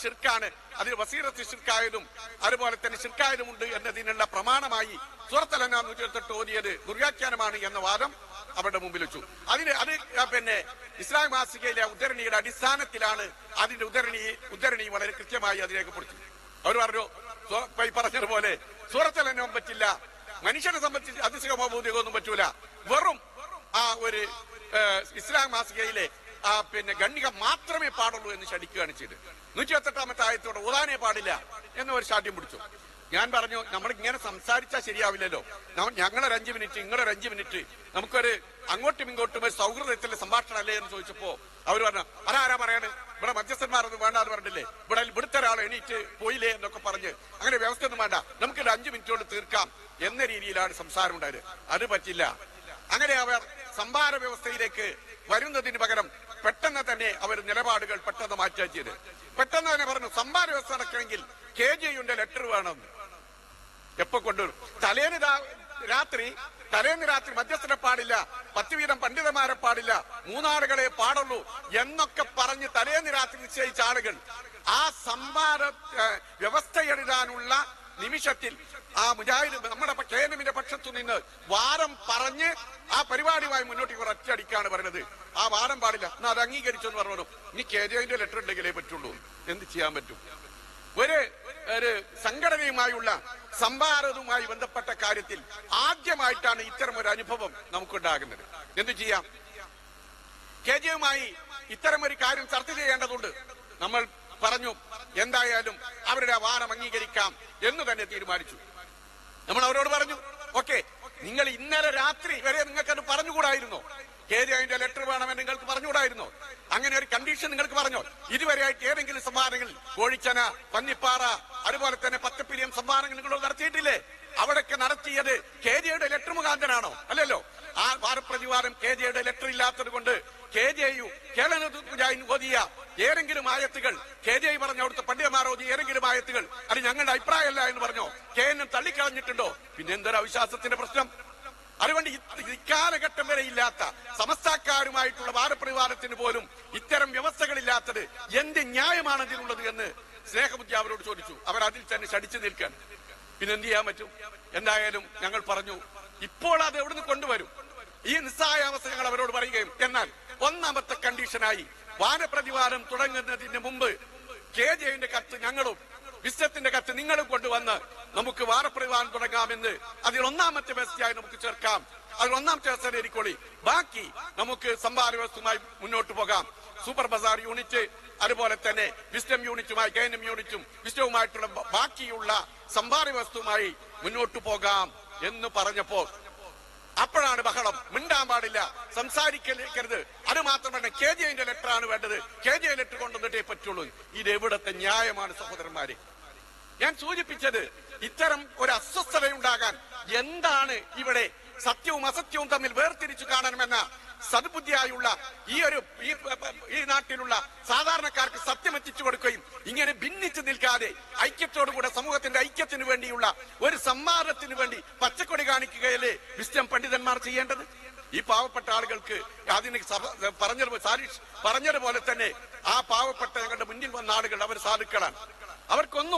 ഷിർക്കാണ്, അതിൽ വസീറത്ത് ഷിർക്കായതും അതുപോലെ തന്നെ ഷിർക്കായതുമുണ്ട് എന്നതിനുള്ള പ്രമാണമായി സൂറത്തുൽ അൻആം 128 ഓതിയത് ദുർവ്യാഖ്യാനമാണ് എന്ന വാദം അവരുടെ മുമ്പിൽ വെച്ചു. അത് പിന്നെ ഇസ്ലാമിക മാസികയിലെ ഉദ്ധരണിയുടെ അടിസ്ഥാനത്തിലാണ് അതിന്റെ ഉദ്ധരണി വളരെ കൃത്യമായി അത് രേഖപ്പെടുത്തി. അവർ പറഞ്ഞു, പറഞ്ഞതുപോലെ സൂറത്തുൽ അൻആം പറ്റില്ല, മനുഷ്യനെ സംബന്ധിച്ച് അതിശയമോ ഭൗതികമൊന്നും പറ്റൂല, വെറും ആ ഒരു ഇസ്ലാം മാസികയിലെ പിന്നെ ഗണ്ണിക മാത്രമേ പാടുള്ളൂ എന്ന് ശഠിക്കുകയാണ് ചെയ്ത്. 128 ആയത്തോടെ ഓതാനേ പാടില്ല എന്നൊരു ശാഠ്യം പിടിച്ചു. ഞാൻ പറഞ്ഞു, നമ്മൾ ഇങ്ങനെ സംസാരിച്ചാൽ ശരിയാവില്ലല്ലോ, ഞങ്ങളൊരു 5 മിനിറ്റ് നിങ്ങളൊരു 5 മിനിറ്റ് നമുക്കൊരു അങ്ങോട്ടും ഇങ്ങോട്ടും സൗഹൃദത്തിലെ സംഭാഷണം അല്ലേ എന്ന് ചോദിച്ചപ്പോ അവർ പറഞ്ഞു, അതാരാ പറയാണ്, ഇവിടെ മധ്യസ്ഥന്മാരൊന്നും വേണ്ടാന്ന് പറഞ്ഞില്ലേ, ഇവിടുത്തെ ഒരാൾ എണീറ്റ് പോയില്ലേ എന്നൊക്കെ പറഞ്ഞ് അങ്ങനെ വ്യവസ്ഥ ഒന്നും വേണ്ട, നമുക്കൊരു 5 മിനിറ്റ് കൊണ്ട് തീർക്കാം എന്ന രീതിയിലാണ് സംസാരം ഉണ്ടായത്. അത് പറ്റില്ല. അങ്ങനെ അവർ സംഭാര വ്യവസ്ഥയിലേക്ക് വരുന്നതിന് പകരം പെട്ടെന്ന് തന്നെ അവർ നിലപാടുകൾ പെട്ടെന്ന് മാറ്റുക ചെയ്ത്. പെട്ടെന്ന് തന്നെ പറഞ്ഞു, സംഭാര വ്യവസ്ഥ നടക്കണമെങ്കിൽ KJUന്റെ ലെറ്റർ വേണമെന്ന്. എപ്പോ കൊണ്ടുവരും? തലേന്ന് രാത്രി മധ്യസ്ഥനെ പാടില്ല, 10 വീതം പണ്ഡിതന്മാരെ പാടില്ല, 3 ആളുകളെ പാടുള്ളൂ എന്നൊക്കെ പറഞ്ഞ് തലേന്ന് രാത്രി നിശ്ചയിച്ച ആളുകൾ ആ സംഭാര വ്യവസ്ഥ എഴുതാനുള്ള നിമിഷത്തിൽ ആ മുജാഹിദ് നമ്മുടെ KNMന്റെ പക്ഷത്തു നിന്ന് വാദം പറഞ്ഞ് ആ പരിപാടിയുമായി മുന്നോട്ട് ഇവർ ഒറ്റയടിക്കാണ് പറയുന്നത്, ആ വാദം പാടില്ല, എന്നാ അത് അംഗീകരിച്ചെന്ന് പറഞ്ഞു. ഇനി KJUന്റെ ലെറ്റർ ഉണ്ടെങ്കിലേ പറ്റുള്ളൂ. എന്ത് ചെയ്യാൻ പറ്റും? ഒരു സംഘടനയുമായുള്ള സംഭാരവുമായി ബന്ധപ്പെട്ട കാര്യത്തിൽ ആദ്യമായിട്ടാണ് ഇത്തരം ഒരു അനുഭവം നമുക്കുണ്ടാകുന്നത്. എന്തു ചെയ്യാം? KJUമായി ഇത്തരം ഒരു കാര്യം ചർച്ച ചെയ്യേണ്ടതുണ്ട്. നമ്മൾ പറഞ്ഞു, എന്തായാലും അവരുടെ വാദം അംഗീകരിക്കാം എന്ന് തന്നെ തീരുമാനിച്ചു. നമ്മൾ അവരോട് പറഞ്ഞു, ഓക്കെ, നിങ്ങൾ ഇന്നലെ രാത്രി വരെ നിങ്ങൾക്കത് പറഞ്ഞുകൂടായിരുന്നോ? KJUന്റെ ലെറ്റർ വേണമെന്ന് നിങ്ങൾക്ക് പറഞ്ഞുകൂടായിരുന്നോ? അങ്ങനെ ഒരു കണ്ടീഷൻ നിങ്ങൾക്ക് പറഞ്ഞോ? ഇതുവരെയായിട്ട് ഏതെങ്കിലും സംഭാവനകൾ കോഴിച്ചന, പന്നിപ്പാറ, അതുപോലെ തന്നെ പത്തപ്പിരിയം സംഭാവനകൾ നിങ്ങൾ നടത്തിയിട്ടില്ലേ? അവിടെയൊക്കെ നടത്തിയത് KJUയുടെ ലെറ്റർ മുഖാന്തരാണോ? അല്ലല്ലോ. ആ വാദപ്രതിവാദം KJUയുടെ ലെറ്റർ ഇല്ലാത്തത് കൊണ്ട് KJU കേരള മുജാഹിദ് ഓതിയ ഏതെങ്കിലും ആയത്തുകൾ, KJU പറഞ്ഞ അവിടുത്തെ പണ്ഡിതന്മാർ ഓതിയ ഏതെങ്കിലും ആയത്തുകൾ അത് ഞങ്ങളുടെ അഭിപ്രായമല്ല എന്ന് പറഞ്ഞോ? KNM തള്ളിക്കളഞ്ഞിട്ടുണ്ടോ? പിന്നെ എന്തൊരു അവിശ്വാസത്തിന്റെ പ്രശ്നം? അതുകൊണ്ട് ഇക്കാലഘട്ടം വരെ ഇല്ലാത്ത സമസ്തക്കാരുമായിട്ടുള്ള വാദപ്രതിവാദത്തിന് പോലും ഇത്തരം വ്യവസ്ഥകളില്ലാത്തത് എന്ത് ന്യായമാണ് ഇതിനുള്ളത് എന്ന് സ്നേഹബുദ്ധി അവരോട് ചോദിച്ചു. അവർ അതിൽ തന്നെ ശടിച്ചു നിൽക്കാൻ. പിന്നെ എന്ത് ചെയ്യാൻ പറ്റും? എന്തായാലും ഞങ്ങൾ പറഞ്ഞു, ഇപ്പോൾ അത് എവിടുന്ന് കൊണ്ടുവരും? ഈ നിസ്സഹായാവസ്ഥ ഞങ്ങൾ അവരോട് പറയുകയും, എന്നാൽ ഒന്നാമത്തെ കണ്ടീഷനായി വാദപ്രതിവാദം തുടങ്ങുന്നതിന് മുമ്പ് KJUന്റെ കത്ത് ഞങ്ങളും വിശ്വത്തിന്റെ കത്ത് നിങ്ങളും കൊണ്ടുവന്ന് നമുക്ക് വാദപ്രതിവാദം തുടങ്ങാമെന്ന് അതിൽ ഒന്നാമത്തെ വ്യവസ്ഥയായി നമുക്ക് ചേർക്കാം. അതിൽ ഒന്നാമത്തെ വ്യവസ്ഥ എരിക്കോളി, ബാക്കി നമുക്ക് സംഭാര വ്യവസ്ഥയുമായി മുന്നോട്ട് പോകാം. സൂപ്പർ ബസാർ യൂണിറ്റ്, അതുപോലെ തന്നെ വിസ്ഡം യൂണിറ്റുമായി KNM യൂണിറ്റും വിസ്ഡവുമായിട്ടുള്ള ബാക്കിയുള്ള സംഭാര വ്യവസ്ഥയുമായി മുന്നോട്ട് പോകാം എന്ന് പറഞ്ഞപ്പോ അപ്പോഴാണ് ബഹളം. മിണ്ടാൻ പാടില്ല, സംസാരിക്കരുത്, അത് മാത്രമല്ല KJUന്റെ ലെറ്റർ ആണ് വേണ്ടത്, KJU ലെറ്റർ കൊണ്ടുവന്നിട്ടേ പറ്റുള്ളൂ. ഇതെവിടത്തെ ന്യായമാണ് സഹോദരന്മാരെ? ഞാൻ സൂചിപ്പിച്ചത്, ഇത്തരം ഒരു അസ്വസ്ഥതയുണ്ടാകാൻ എന്താണ് ഇവിടെ സത്യവും അസത്യവും തമ്മിൽ വേർതിരിച്ചു കാണണമെന്ന സദ്ബുദ്ധിയായുള്ള ഈ നാട്ടിലുള്ള സാധാരണക്കാർക്ക് സത്യം എത്തിച്ചു കൊടുക്കുകയും ഇങ്ങനെ ഭിന്നിച്ചു നിൽക്കാതെ ഐക്യത്തോടുകൂടെ സമൂഹത്തിന്റെ ഐക്യത്തിന് വേണ്ടിയുള്ള ഒരു സംവാദത്തിന് വേണ്ടി പച്ചക്കൊടി കാണിക്കുകയല്ലേ വിസ്ഡം പണ്ഡിതന്മാർ ചെയ്യേണ്ടത്? ഈ പാവപ്പെട്ട ആളുകൾക്ക് അതിന് പറഞ്ഞതുപോലെ തന്നെ ആ പാവപ്പെട്ട ഞങ്ങളുടെ മുന്നിൽ വന്ന ആളുകൾ അവർ സാധുക്കളാണ്. അവർക്കൊന്നും